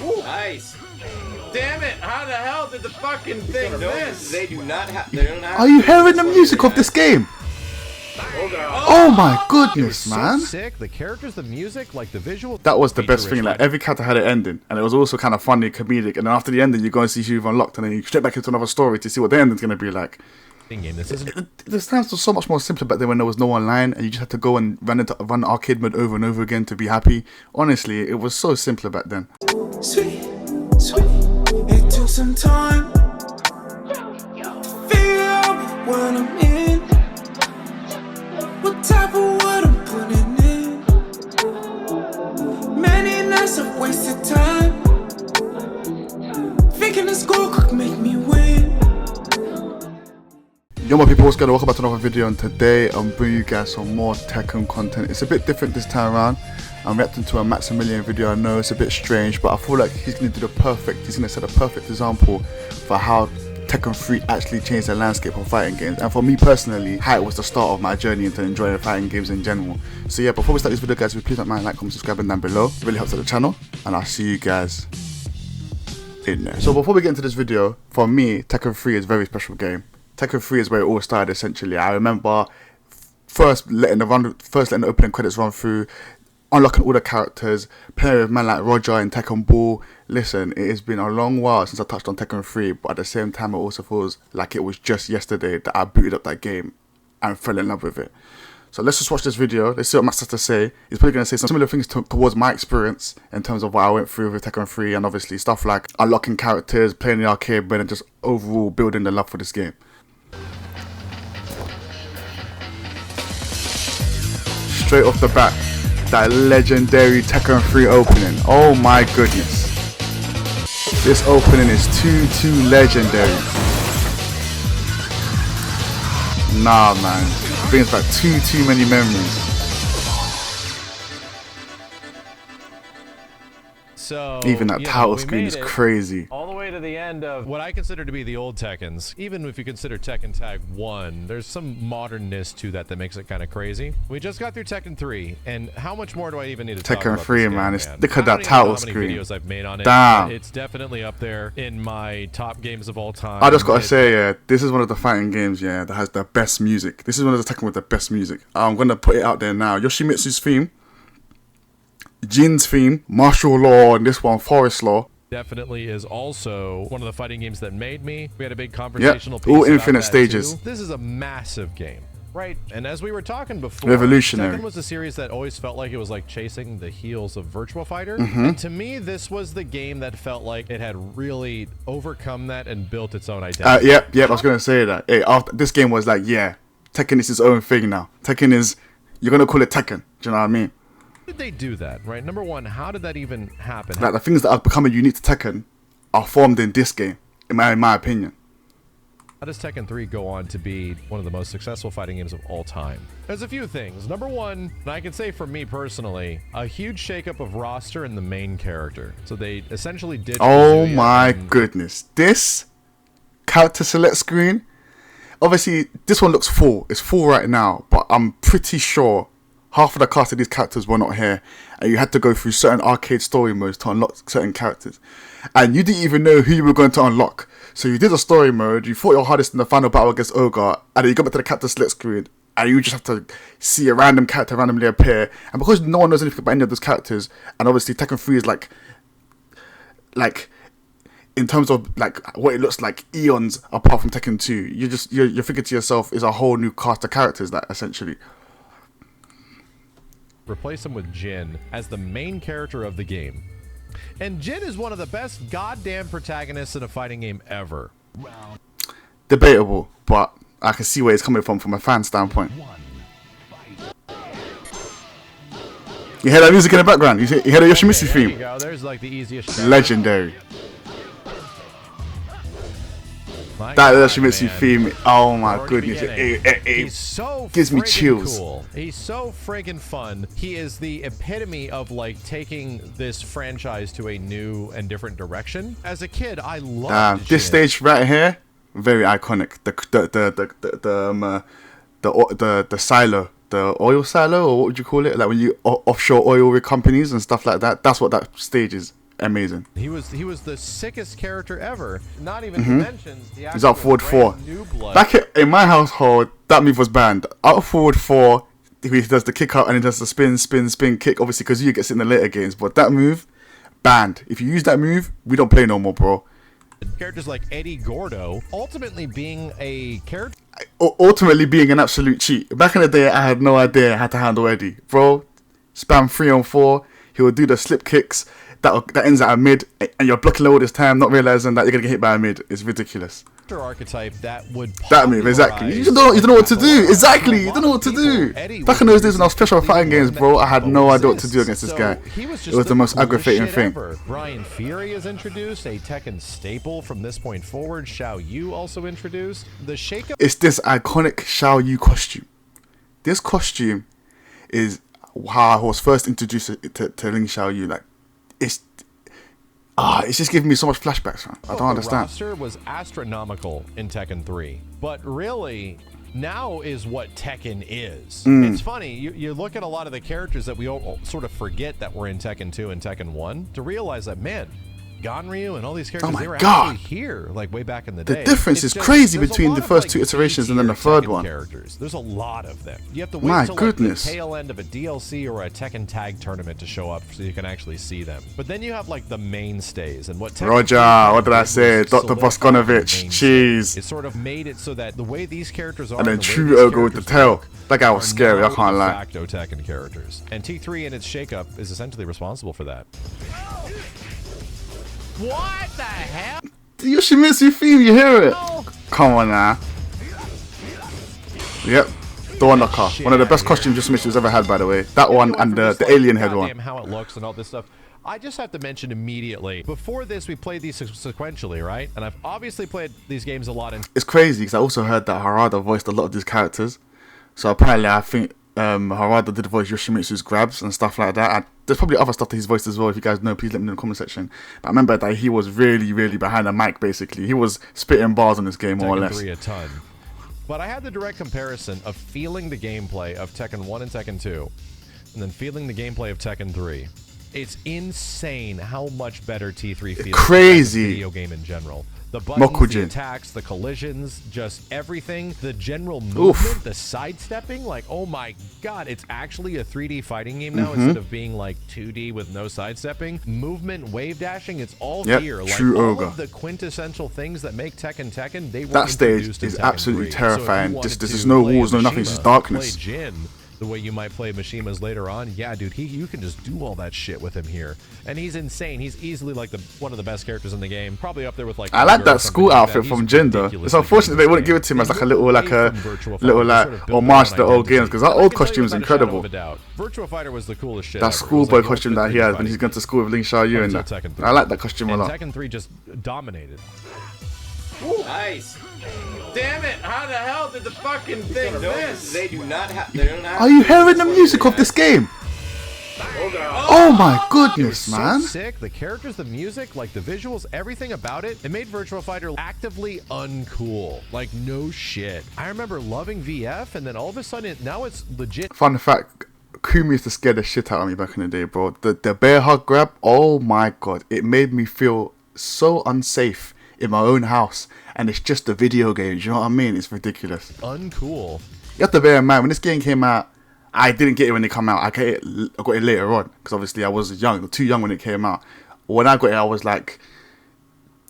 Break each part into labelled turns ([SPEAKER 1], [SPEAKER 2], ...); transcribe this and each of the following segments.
[SPEAKER 1] Nice. Damn it! How the hell did the fucking thing miss? They do not have.
[SPEAKER 2] Are you hearing the music of this game? Oh my goodness, man!
[SPEAKER 3] So sick. The characters, the music, like the visual.
[SPEAKER 2] That was the best thing. Like every character had an ending, and it was also kind of funny, comedic. And then after the ending, you go and see who you've unlocked, and then you straight back into another story to see what the ending's gonna be like. This times was so much more simpler back then when there was no online, and you just had to go and run arcade mode over and over again to be happy. Honestly, it was so simpler back then.
[SPEAKER 4] Sweet, sweet. It took some time. Figure out what I'm in. What type of word I'm putting in. Many nights I've wasted time. Thinking the score could make me win.
[SPEAKER 2] Yo my people, what's going on? Welcome back to another video, and today I'm bringing you guys some more Tekken content. It's a bit different this time around. I'm reacting to a Maximilian video. I know it's a bit strange, but I feel like he's going to set a perfect example for how Tekken 3 actually changed the landscape of fighting games, and for me personally, how it was the start of my journey into enjoying fighting games in general. So yeah, before we start this video guys, please don't mind like, comment, subscribing down below. It really helps out the channel, and I'll see you guys in there. So before we get into this video, for me, Tekken 3 is a very special game. Tekken 3 is where it all started essentially. I remember first letting the opening credits run through, unlocking all the characters, playing with man like Roger in Tekken Ball. Listen, it has been a long while since I touched on Tekken 3, but at the same time it also feels like it was just yesterday that I booted up that game and fell in love with it. So let's just watch this video, let's see what Max has to say. He's probably going to say some similar things towards my experience in terms of what I went through with Tekken 3, and obviously stuff like unlocking characters, playing the arcade, but then just overall building the love for this game. Straight off the bat, that legendary Tekken 3 opening. Oh my goodness. This opening is too legendary. Nah man, brings back too many memories.
[SPEAKER 3] So,
[SPEAKER 2] even that title screen is crazy.
[SPEAKER 3] All the way to the end of what I consider to be the old Tekkens. Even if you consider Tekken Tag 1, there's some modernness to that makes it kind of crazy. We just got through Tekken 3, and how much more do I even need to talk about
[SPEAKER 2] Tekken 3,
[SPEAKER 3] this
[SPEAKER 2] man.
[SPEAKER 3] game,
[SPEAKER 2] Look at that title screen.
[SPEAKER 3] How many videos I've made on it.
[SPEAKER 2] Damn.
[SPEAKER 3] It's definitely up there in my top games of all time.
[SPEAKER 2] I just gotta say, yeah, this is one of the fighting games, yeah, that has the best music. This is one of the Tekken with the best music. I'm gonna put it out there now. Yoshimitsu's theme, Jin's theme, martial law, and this one, forest law.
[SPEAKER 3] Definitely is also one of the fighting games that made me. We had a big conversational piece
[SPEAKER 2] all
[SPEAKER 3] about
[SPEAKER 2] infinite
[SPEAKER 3] that
[SPEAKER 2] stages.
[SPEAKER 3] too. This is a massive game, right? And as we were talking before,
[SPEAKER 2] Revolutionary.
[SPEAKER 3] Tekken was a series that always felt like it was like chasing the heels of Virtua Fighter. And to me, this was the game that felt like it had really overcome that and built its own identity.
[SPEAKER 2] Yep, I was gonna say that. Hey, after this game was like, yeah, Tekken is its own thing now. Tekken is, you're gonna call it Tekken. Do you know what I mean?
[SPEAKER 3] How did they do that, right? Number one, how did that even happen?
[SPEAKER 2] Like the things that are becoming unique to Tekken are formed in this game, in my opinion.
[SPEAKER 3] How does Tekken 3 go on to be one of the most successful fighting games of all time? There's a few things. Number one, and I can say for me personally, a huge shakeup of roster and the main character. So they essentially did.
[SPEAKER 2] Oh my goodness. This character select screen, obviously this one looks full. It's full right now, but I'm pretty sure half of the cast of these characters were not here, and you had to go through certain arcade story modes to unlock certain characters, and you didn't even know who you were going to unlock. So you did a story mode, you fought your hardest in the final battle against Ogre, and then you go back to the character select screen, and you just have to see a random character randomly appear. And because no one knows anything about any of those characters, and obviously Tekken 3 is like in terms of like what it looks like eons apart from Tekken 2, you're thinking to yourself, is a whole new cast of characters that essentially.
[SPEAKER 3] Replace him with Jin as the main character of the game. And Jin is one of the best goddamn protagonists in a fighting game ever.
[SPEAKER 2] Debatable, but I can see where it's coming from a fan standpoint. You hear that music in the background? You hear the Yoshimitsu theme?
[SPEAKER 3] There you go. There's like the easiest.
[SPEAKER 2] Legendary. That Yoshimitsu theme, oh my goodness, it
[SPEAKER 3] so
[SPEAKER 2] gives me chills.
[SPEAKER 3] Cool. He's so friggin' fun. He is the epitome of like taking this franchise to a new and different direction. As a kid, I loved
[SPEAKER 2] this stage right here, very iconic. The silo, the oil silo, or what would you call it? Like when you offshore oil rig companies and stuff like that. That's what that stage is. amazing.
[SPEAKER 3] He was the sickest character ever. Not even to mention the
[SPEAKER 2] He's up forward 4.
[SPEAKER 3] new blood.
[SPEAKER 2] Back in my household, that move was banned. Up forward 4, he does the kick out and he does the spin kick. Obviously, because you gets in the later games, but that move banned. If you use that move, we don't play no more, bro.
[SPEAKER 3] Characters like Eddie Gordo ultimately being a character.
[SPEAKER 2] Ultimately being an absolute cheat. Back in the day, I had no idea how to handle Eddie, bro. Spam 3 on 4. He will do the slip kicks that ends at a mid, and you're blocking all this time, not realizing that you're gonna get hit by a mid. It's ridiculous.
[SPEAKER 3] Archetype that would
[SPEAKER 2] that move exactly. You don't know what to do. Exactly, you don't know what to do. Back in those days when I was special fighting games, bro, I had no idea what to do against this guy. It was the most aggravating thing.
[SPEAKER 3] Brian Fury is introduced, a Tekken staple from this point forward. Xiao Yu also introduced. The shakeup.
[SPEAKER 2] It's this iconic Xiao Yu costume. This costume is how I was first introduced to Ling Xiao Yu. Like, it's just giving me so much flashbacks, man. I don't understand.
[SPEAKER 3] The roster was astronomical in Tekken 3, but really now is what Tekken is. It's funny, you look at a lot of the characters that we all sort of forget that were in Tekken 2 and Tekken 1 to realize that, man, Ganryu and all these characters, they were actually here, like way back in the day.
[SPEAKER 2] The difference is crazy between the first 2 iterations and then the third one.
[SPEAKER 3] Characters. There's a lot of them. You have to wait till like the tail end of a DLC or a Tekken Tag tournament to show up so you can actually see them. But then you have like the mainstays and what Tekken
[SPEAKER 2] Roger, what did I say? Dr. Boskonovich, cheese.
[SPEAKER 3] It sort of made it so that the way these characters are,
[SPEAKER 2] and then True Ogre with the tail. That guy was scary, I can't lie.
[SPEAKER 3] Facto Tekken characters. And T3 and its shakeup is essentially responsible for that. What the hell?
[SPEAKER 2] The Yoshimitsu theme, you hear it? Come on now. Yep. Door knocker. One of the best costumes Yoshimitsu's ever had, by the way. That one and the alien head one.
[SPEAKER 3] How it looks and all this stuff. I just have to mention immediately. Before this, we played these sequentially, right? And I've obviously played these games a lot.
[SPEAKER 2] It's crazy because I also heard that Harada voiced a lot of these characters. So apparently, I think Harada did voice Yoshimitsu's grabs and stuff like that. And there's probably other stuff that he's voiced as well. If you guys know, please let me know in the comment section. But I remember that he was really, really behind the mic, basically. He was spitting bars on this game, more or less.
[SPEAKER 3] Tekken 3 a ton. But I had the direct comparison of feeling the gameplay of Tekken 1 and Tekken 2, and then feeling the gameplay of Tekken 3. It's insane how much better T3 feels.
[SPEAKER 2] Crazy.
[SPEAKER 3] Than the video game in general. The buttons, the attacks, the collisions, just everything. The general movement, the sidestepping. Like, oh my god, it's actually a 3D fighting game now instead of being like 2D with no sidestepping. Movement, wave dashing, it's all here. Like all of the quintessential things that make Tekken Tekken, they were
[SPEAKER 2] that stage is absolutely terrifying. Just there's no walls, no nothing, it's just darkness.
[SPEAKER 3] Play Jin the way you might play Mishima's later on, yeah, dude, you can just do all that shit with him here, and he's insane. He's easily like one of the best characters in the game, probably up there with like.
[SPEAKER 2] I like that school outfit from Jin though. It's unfortunate they wouldn't give it to him as like a little like homage to the old games, because that old costume is incredible.
[SPEAKER 3] Virtua Fighter was the coolest shit.
[SPEAKER 2] That schoolboy costume that he has when he's going to school with Ling Xiao Yu and that. I like that costume a lot.
[SPEAKER 3] Tekken 3 just dominated.
[SPEAKER 1] Ooh. Nice. Damn it! How the hell did the fucking thing miss? They do not have.
[SPEAKER 2] Are you hearing the music of this game? Oh my goodness, man!
[SPEAKER 3] So sick. The characters, the music, like the visuals, everything about it. It made Virtua Fighter actively uncool. Like no shit. I remember loving VF, and then all of a sudden, now it's legit.
[SPEAKER 2] Fun fact: Kumi used to scare the shit out of me back in the day, bro. The bear hug grab. Oh my god! It made me feel so unsafe in my own house, and it's just a video game. You know what I mean? It's ridiculous.
[SPEAKER 3] Uncool.
[SPEAKER 2] You have to bear in mind when this game came out. I didn't get it when it came out. I got it later on because obviously I was young, too young when it came out. When I got it, I was like,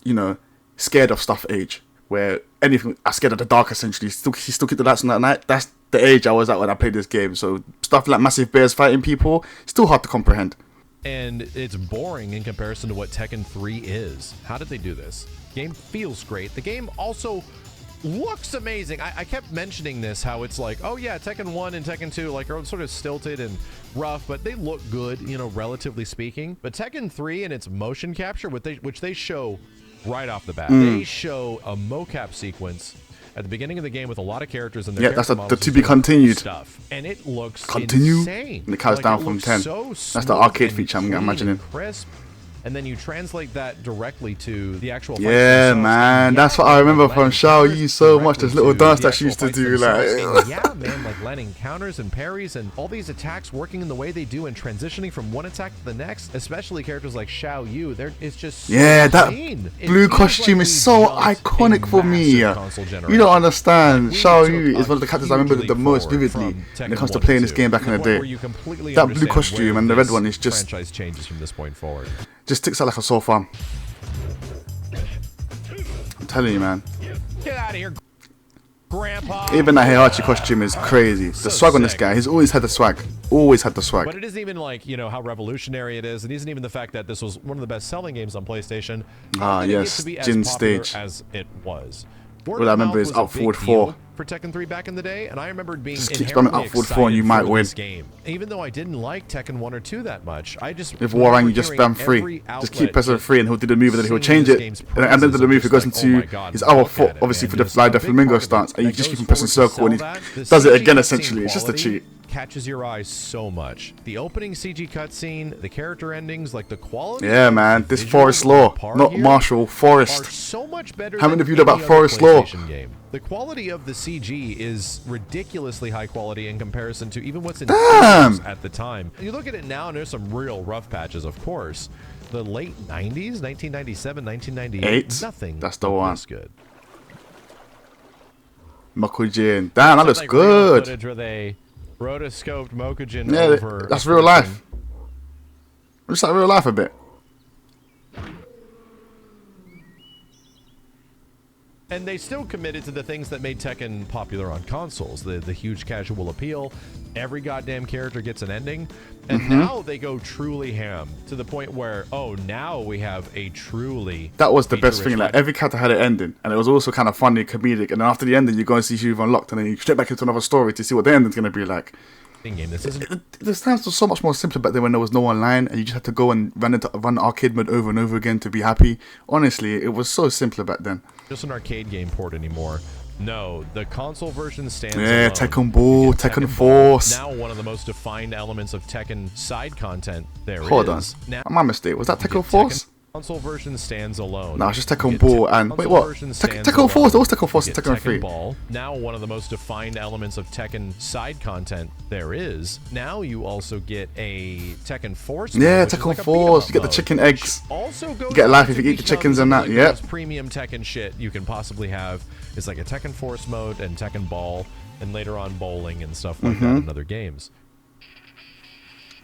[SPEAKER 2] you know, scared of stuff age. Where anything, I was scared of the dark essentially. He still keep the lights on that night. That's the age I was at when I played this game. So stuff like massive bears fighting people, still hard to comprehend.
[SPEAKER 3] And it's boring in comparison to what Tekken 3 is. How did they do this? Game feels great. The game also looks amazing. I kept mentioning this, how it's like, oh yeah, Tekken 1 and Tekken 2 like are sort of stilted and rough, but they look good, you know, relatively speaking. But Tekken 3 and its motion capture, which they show right off the bat, they show a mocap sequence at the beginning of the game with a lot of characters and their
[SPEAKER 2] that's the to be continued
[SPEAKER 3] stuff, and it looks
[SPEAKER 2] insane.
[SPEAKER 3] And
[SPEAKER 2] it counts down from 10. That's the arcade feature, I'm imagining.
[SPEAKER 3] Crisp. and then you translate that directly to the actual fights
[SPEAKER 2] Yeah,
[SPEAKER 3] themselves.
[SPEAKER 2] man, that's what I remember from Xiao Yu so much. This little dance that she used to do, like,
[SPEAKER 3] yeah, man, like landing counters and parries and all these attacks working in the way they do and transitioning from one attack to the next, especially characters like Xiao Yu. It's just so
[SPEAKER 2] that
[SPEAKER 3] insane.
[SPEAKER 2] blue costume is so iconic for me. You don't understand. Xiao Yu is one of the characters I remember the most vividly when it comes to playing this game back in the day. That blue costume and the red one is just
[SPEAKER 3] franchise changes from this point forward.
[SPEAKER 2] Just sticks out like a sore thumb. I'm telling you, man.
[SPEAKER 3] Get out of here, Grandpa.
[SPEAKER 2] Even that Heihachi costume is crazy. The swag on this guy, he's always had the swag. Always had the swag.
[SPEAKER 3] But it isn't even like, you know, how revolutionary it is. It isn't even the fact that this was one of the best selling games on PlayStation.
[SPEAKER 2] Ah, yes, Jin stage.
[SPEAKER 3] As it was.
[SPEAKER 2] All I remember is up forward 4.
[SPEAKER 3] For Tekken 3 back in the day, and I remember being
[SPEAKER 2] just keep spamming up forward 4 and you might win.
[SPEAKER 3] This game. Even though I didn't like Tekken 1 or 2 that much, I just
[SPEAKER 2] with Warang you just spam 3. Just keep pressing 3 and he'll do the move and then he'll change it. And at the end of the move he goes into his other foot, obviously for the Fly the Flamingo stance, and you just keep him pressing circle and he does it again essentially. It's just a cheat.
[SPEAKER 3] Catches your eye so much. The opening CG cutscene, the character endings, like the quality.
[SPEAKER 2] Yeah, man, this Forest Law, not Marshall, Forest.
[SPEAKER 3] So much better.
[SPEAKER 2] How many of you know about Forest Law?
[SPEAKER 3] The quality of the CG is ridiculously high quality in comparison to even what's in at the time. You look at it now and there's some real rough patches, of course. The late 90s, 1997, 1998, nothing.
[SPEAKER 2] That's the one.
[SPEAKER 3] Good.
[SPEAKER 2] Mokujin. Damn, that looks good.
[SPEAKER 3] Footage where they rotoscoped Mokujin over.
[SPEAKER 2] That's real life. Looks like real life a bit.
[SPEAKER 3] And they still committed to the things that made Tekken popular on consoles. The huge casual appeal. Every goddamn character gets an ending. And now they go truly ham to the point where, oh, now we have a truly...
[SPEAKER 2] That was the best thing. Like, every character had an ending. And it was also kind of funny, comedic. And then after the ending, you go and see who you've unlocked. And then you straight back into another story to see what the ending's going to be like. This times was so much more simpler back then when there was no online and you just had to go and run arcade mode over and over again to be happy. Honestly, it was so simpler back then.
[SPEAKER 3] Just an arcade game port anymore. No, the console version stands
[SPEAKER 2] alone. Tekken Ball, Tekken Force.
[SPEAKER 3] Now one of the most defined elements of Tekken side content there
[SPEAKER 2] Hold on. My mistake. Was that Tekken Force?
[SPEAKER 3] Console version stands alone.
[SPEAKER 2] No, it's just Tekken Ball and wait, what? Tekken Force. There was Tekken Force and Tekken 3.
[SPEAKER 3] Ball. Now one of the most defined elements of Tekken side content there is. Now you also get a Tekken Force.
[SPEAKER 2] Yeah, Tekken Force. You get the chicken eggs.
[SPEAKER 3] Also
[SPEAKER 2] you get life if you eat the chickens and that. Yeah.
[SPEAKER 3] Premium Tekken shit you can possibly have is like a Tekken Force mode and Tekken Ball, and later on bowling and stuff like that in other games.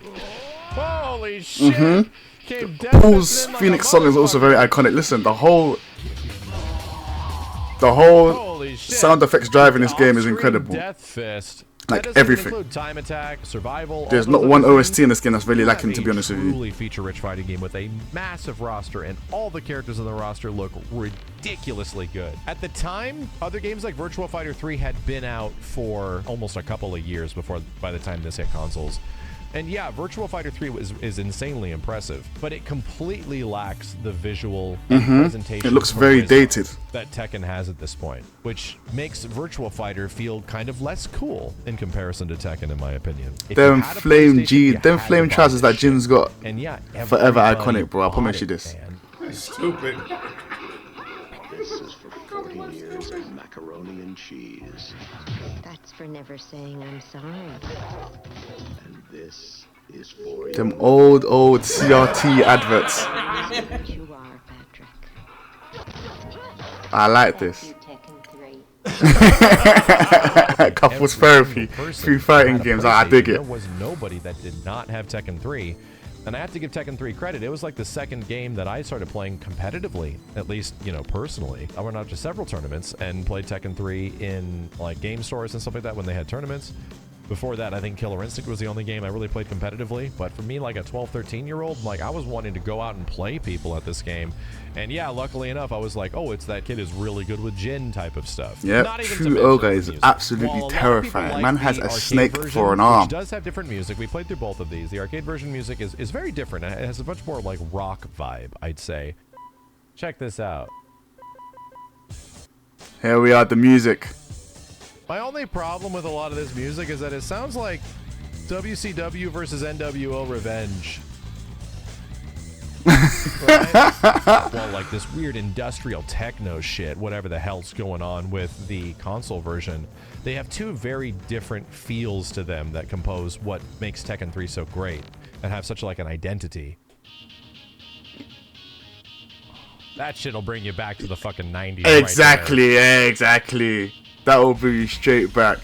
[SPEAKER 3] Holy shit!
[SPEAKER 2] Paul's Phoenix song is also very iconic. Listen, the whole sound effects driving this game is incredible.
[SPEAKER 3] Death Fist.
[SPEAKER 2] Like everything.
[SPEAKER 3] Time attack, survival.
[SPEAKER 2] There's not one OST in this game that's really lacking, to be honest with you.
[SPEAKER 3] Truly feature-rich fighting game with a massive roster, and all the characters in the roster look ridiculously good. At the time, other games like Virtua Fighter 3 had been out for almost a couple of years by the time this hit consoles. And yeah, Virtua Fighter 3 is insanely impressive, but it completely lacks the visual presentation.
[SPEAKER 2] It looks very dated.
[SPEAKER 3] That Tekken has at this point, which makes Virtua Fighter feel kind of less cool in comparison to Tekken, in my opinion.
[SPEAKER 2] Them flame trousers that Jin's got.
[SPEAKER 3] And yeah,
[SPEAKER 2] forever iconic, bro. I promise you this.
[SPEAKER 1] Stupid.
[SPEAKER 5] This is for 40 years of macaroni and cheese.
[SPEAKER 6] That's for never saying I'm sorry.
[SPEAKER 5] And this is for
[SPEAKER 2] them old CRT adverts.
[SPEAKER 6] You are, Patrick.
[SPEAKER 2] I like this. Couples therapy through fighting games. I dig it.
[SPEAKER 3] There was nobody that did not have Tekken 3. And I have to give Tekken 3 credit. It was like the second game that I started playing competitively, at least, you know, personally. I went out to several tournaments and played Tekken 3 in like game stores and stuff like that when they had tournaments. Before that, I think Killer Instinct was the only game I really played competitively. But for me, like a 12, 13-year-old, like I was wanting to go out and play people at this game. And yeah, luckily enough, I was like, oh, it's that kid is really good with Jin type of stuff.
[SPEAKER 2] Yeah, True Ogre is absolutely terrifying. Like man has a snake for an arm.
[SPEAKER 3] It does have different music. We played through both of these. The arcade version music is very different. It has a much more like rock vibe, I'd say. Check this out.
[SPEAKER 2] Here we are, the music.
[SPEAKER 3] My only problem with a lot of this music is that it sounds like WCW versus NWO Revenge. Right? Well, like this weird industrial techno shit, whatever the hell's going on with the console version, they have two very different feels to them that compose what makes Tekken 3 so great and have such like an identity. That shit'll bring you back to the fucking 90s.
[SPEAKER 2] Exactly, exactly. That will bring you straight back.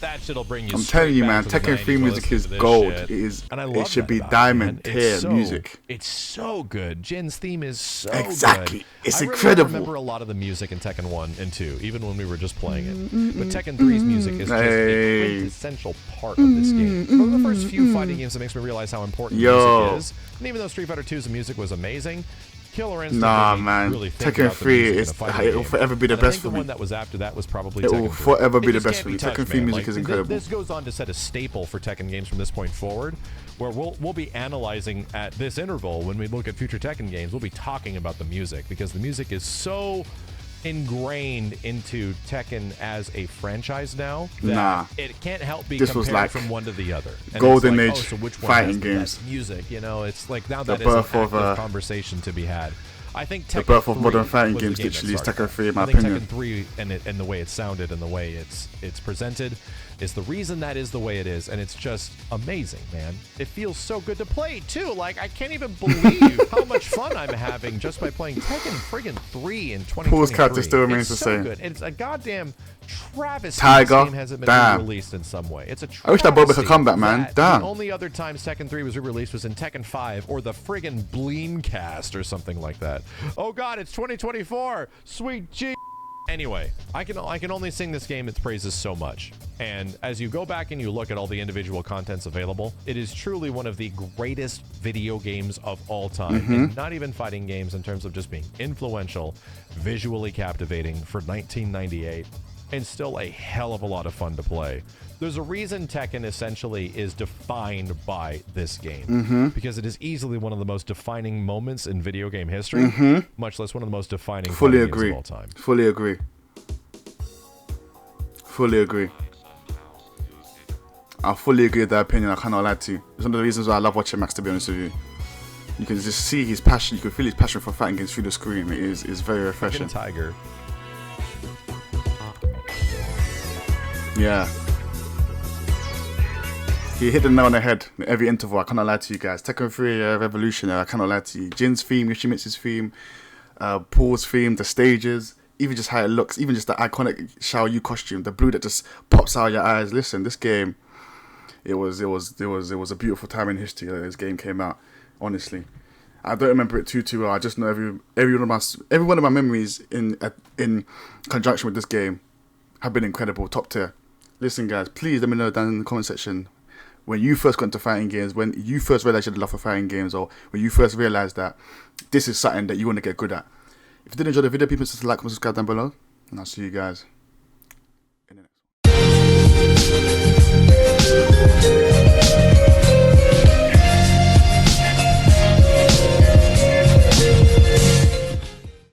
[SPEAKER 3] That shit'll bring you.
[SPEAKER 2] I'm telling you, man, Tekken 3 music is gold.
[SPEAKER 3] Shit.
[SPEAKER 2] It is.
[SPEAKER 3] And I
[SPEAKER 2] it
[SPEAKER 3] love
[SPEAKER 2] should
[SPEAKER 3] that
[SPEAKER 2] be
[SPEAKER 3] about
[SPEAKER 2] diamond
[SPEAKER 3] it, man.
[SPEAKER 2] tier
[SPEAKER 3] It's so,
[SPEAKER 2] music.
[SPEAKER 3] It's so good. Jin's theme is so
[SPEAKER 2] Exactly.
[SPEAKER 3] good.
[SPEAKER 2] It's
[SPEAKER 3] I really
[SPEAKER 2] incredible.
[SPEAKER 3] remember a lot of the music in Tekken 1 and 2, even when we were just playing it. But Tekken 3's music is just a quintessential part of this game. One of the first few fighting games that makes me realize how important music is. And even though Street Fighter 2's music was amazing, Killer Instinct.
[SPEAKER 2] Nah,
[SPEAKER 3] made me
[SPEAKER 2] man.
[SPEAKER 3] really think
[SPEAKER 2] Tekken
[SPEAKER 3] about the
[SPEAKER 2] 3
[SPEAKER 3] music in
[SPEAKER 2] is.
[SPEAKER 3] a fighting
[SPEAKER 2] It will
[SPEAKER 3] game.
[SPEAKER 2] forever be the
[SPEAKER 3] And I
[SPEAKER 2] best
[SPEAKER 3] think
[SPEAKER 2] for
[SPEAKER 3] the
[SPEAKER 2] me.
[SPEAKER 3] one that was after that was probably
[SPEAKER 2] It
[SPEAKER 3] Tekken
[SPEAKER 2] will
[SPEAKER 3] 3.
[SPEAKER 2] forever be
[SPEAKER 3] It
[SPEAKER 2] the
[SPEAKER 3] just
[SPEAKER 2] best
[SPEAKER 3] can't
[SPEAKER 2] for
[SPEAKER 3] be
[SPEAKER 2] me.
[SPEAKER 3] touched,
[SPEAKER 2] Tekken 3
[SPEAKER 3] man.
[SPEAKER 2] music
[SPEAKER 3] Like,
[SPEAKER 2] is incredible.
[SPEAKER 3] This goes on to set a staple for Tekken games from this point forward, where we'll be analyzing at this interval when we look at future Tekken games. We'll be talking about the music because the music is so ingrained into Tekken as a franchise now that it can't help be
[SPEAKER 2] This
[SPEAKER 3] compared
[SPEAKER 2] was like
[SPEAKER 3] from one to the other. And
[SPEAKER 2] golden
[SPEAKER 3] it's like,
[SPEAKER 2] age
[SPEAKER 3] so which one
[SPEAKER 2] fighting
[SPEAKER 3] has the
[SPEAKER 2] games.
[SPEAKER 3] best music, you know, it's like now
[SPEAKER 2] The
[SPEAKER 3] that is an
[SPEAKER 2] birth of,
[SPEAKER 3] active conversation to be had. I think Tekken
[SPEAKER 2] The birth of
[SPEAKER 3] 3
[SPEAKER 2] modern fighting
[SPEAKER 3] was the
[SPEAKER 2] games
[SPEAKER 3] game that
[SPEAKER 2] literally is
[SPEAKER 3] started
[SPEAKER 2] Tekken 3 in my
[SPEAKER 3] I think
[SPEAKER 2] opinion.
[SPEAKER 3] Tekken 3 and the way it sounded and the way it's presented is the reason that is the way it is, and it's just amazing, man. It feels so good to play too. Like I can't even believe how much fun I'm having just by playing Tekken friggin' 3 in 2023.
[SPEAKER 2] Paul's character still remains
[SPEAKER 3] it's
[SPEAKER 2] the
[SPEAKER 3] so
[SPEAKER 2] same.
[SPEAKER 3] Good. It's a goddamn travesty.
[SPEAKER 2] Tiger,
[SPEAKER 3] This game hasn't been
[SPEAKER 2] damn.
[SPEAKER 3] re-released in some way. It's a travesty.
[SPEAKER 2] I wish that brought back a comeback, man.
[SPEAKER 3] that
[SPEAKER 2] Damn.
[SPEAKER 3] The only other time Tekken 3 was re-released was in Tekken 5 or the friggin' Bleamcast or something like that. Oh god, it's 2024. Sweet G. Anyway, I can only sing this game its praises so much. And as you go back and you look at all the individual contents available, it is truly one of the greatest video games of all time. And not even fighting games in terms of just being influential, visually captivating for 1998, and still a hell of a lot of fun to play. There's a reason Tekken essentially is defined by this game because it is easily one of the most defining moments in video game history, much less one of the most defining
[SPEAKER 2] Fully
[SPEAKER 3] fighting
[SPEAKER 2] agree.
[SPEAKER 3] games of all time.
[SPEAKER 2] Fully agree. Fully agree. I fully agree with that opinion. I cannot lie to you. It's one of the reasons why I love watching Max, to be honest with you. You can just see his passion. You can feel his passion for fighting games through the screen. It is very refreshing.
[SPEAKER 3] Tiger.
[SPEAKER 2] Yeah. He hit the nail on the head in every interval. I cannot lie to you guys. Tekken 3 revolutionary. I cannot lie to you. Jin's theme, Yoshimitsu's theme, Paul's theme, the stages, even just how it looks, even just the iconic Shao Yu costume, the blue that just pops out of your eyes. Listen, this game, it was a beautiful time in history that this game came out. Honestly, I don't remember it too well. I just know every one of my memories in conjunction with this game have been incredible, top tier. Listen, guys, please let me know down in the comment section when you first got into fighting games, when you first realized you had a love for fighting games, or when you first realized that this is something that you want to get good at. If you did enjoy the video, people, just like and subscribe down below, and I'll see you guys